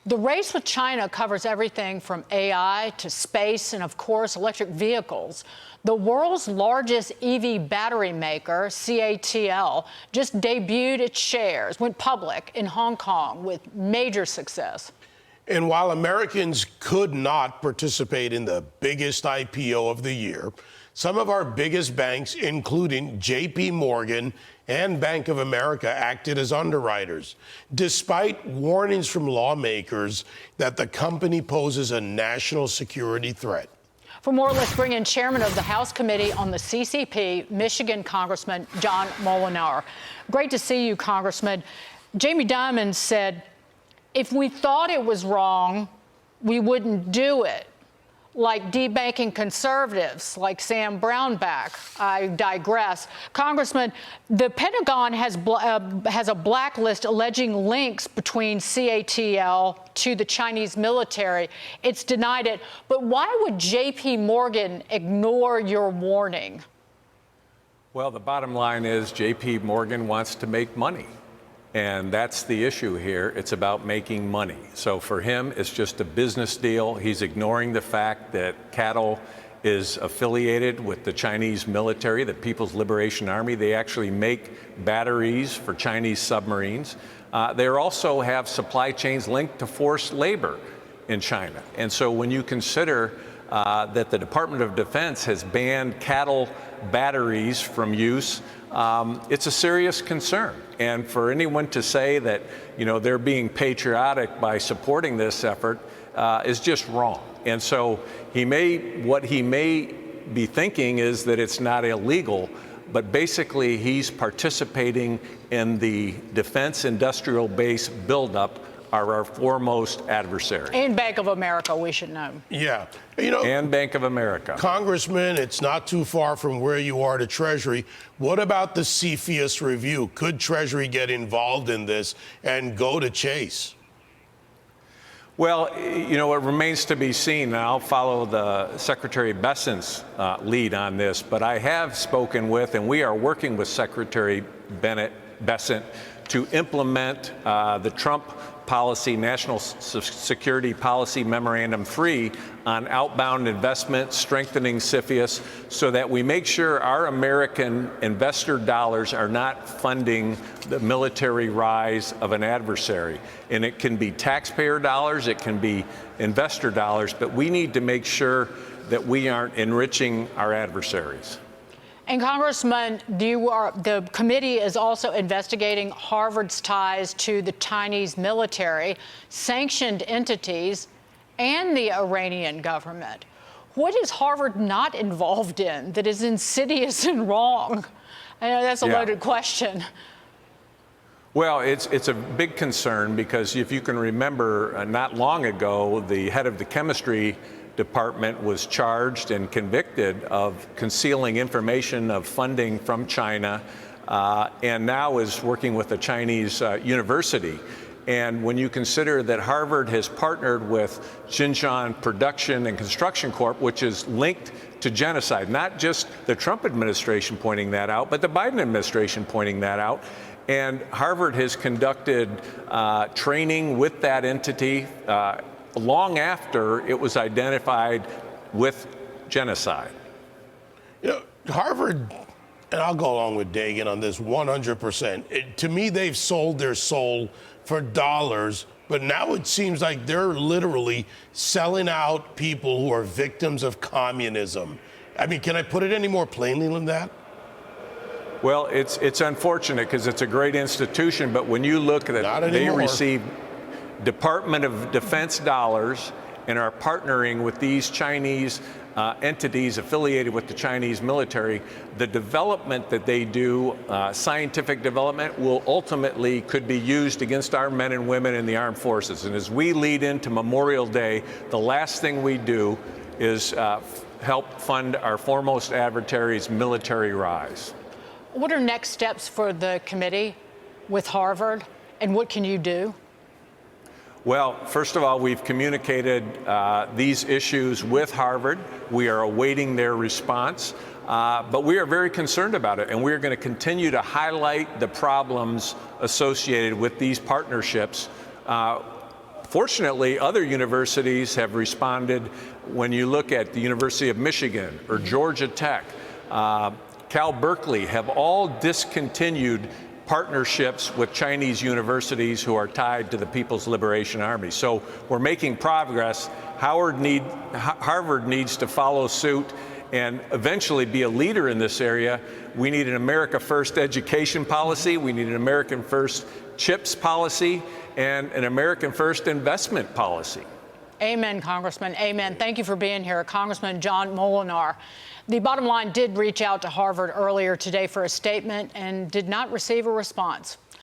The race with China covers everything from AI to space and, of course, electric vehicles. The world's largest EV battery maker, CATL, just debuted its shares, went public in Hong Kong with major success. And while Americans could not participate in the biggest IPO of the year, some of our biggest banks, including J.P. Morgan and Bank of America, acted as underwriters, despite warnings from lawmakers that the company poses a national security threat. For more, let's bring in Chairman of the House Committee on the CCP, Michigan Congressman John Moolenaar. Great to see you, Congressman. Jamie Dimon said, if we thought it was wrong, we wouldn't do it. Like debanking conservatives, like Sam Brownback. I digress. Congressman, the Pentagon has a blacklist alleging links between CATL to the Chinese military. It's denied it. But why would J.P. Morgan ignore your warning? Well, the bottom line is J.P. Morgan wants to make money. And that's the issue here. It's about making money. So for him, it's just a business deal. He's ignoring the fact that CATL is affiliated with the Chinese military, the People's Liberation Army. They actually make batteries for Chinese submarines. They also have supply chains linked to forced labor in China. And so when you consider that the Department of Defense has banned CATL batteries from use, it's a serious concern. And for anyone to say that, they're being patriotic by supporting this effort is just wrong. And so what he may be thinking is that it's not illegal, but basically he's participating in the defense industrial base buildup, our foremost adversary. And Bank of America, we should know. Yeah. And Bank of America. Congressman, it's not too far from where you are to Treasury. What about the CFIUS review? Could Treasury get involved in this and go to Chase? Well, it remains to be seen. And I'll follow the Secretary Bessent's lead on this. But I have spoken with, and we are working with Secretary Bessent to implement the Trump policy, National Security Policy Memorandum 3 on outbound investment, strengthening CFIUS, so that we make sure our American investor dollars are not funding the military rise of an adversary. And it can be taxpayer dollars, it can be investor dollars, but we need to make sure that we aren't enriching our adversaries. And Congressman, the committee is also investigating Harvard's ties to the Chinese military, sanctioned entities, and the Iranian government. What is Harvard not involved in that is insidious and wrong? I know that's a loaded question. Well, it's a big concern because if you can remember, not long ago, the head of the chemistry department was charged and convicted of concealing information of funding from China, and now is working with a Chinese university. And when you consider that Harvard has partnered with Xinjiang Production and Construction Corp., which is linked to genocide, not just the Trump administration pointing that out, but the Biden administration pointing that out. And Harvard has conducted training with that entity long after it was identified with genocide. Harvard, and I'll go along with Dagan on this 100%. To me, they've sold their soul for dollars, but now it seems like they're literally selling out people who are victims of communism. I mean, can I put it any more plainly than that? Well, it's unfortunate because it's a great institution, but when you look at it, they receive Department of Defense dollars and are partnering with these Chinese entities affiliated with the Chinese military. The development that they do, scientific development, will ultimately could be used against our men and women in the armed forces. And as we lead into Memorial Day, the last thing we do is help fund our foremost adversary's military rise. What are next steps for the committee with Harvard, and what can you do? Well, first of all, we've communicated these issues with Harvard. We are awaiting their response, but we are very concerned about it, and we're going to continue to highlight the problems associated with these partnerships, Fortunately, other universities have responded. When you look at the University of Michigan or Georgia Tech, Cal Berkeley have all discontinued partnerships with Chinese universities who are tied to the People's Liberation Army. So we're making progress. Harvard needs to follow suit and eventually be a leader in this area. We need an America First education policy. We need an American First chips policy and an American First investment policy. Amen, Congressman. Amen. Thank you for being here, Congressman John Moolenaar. The bottom line did reach out to Harvard earlier today for a statement and did not receive a response.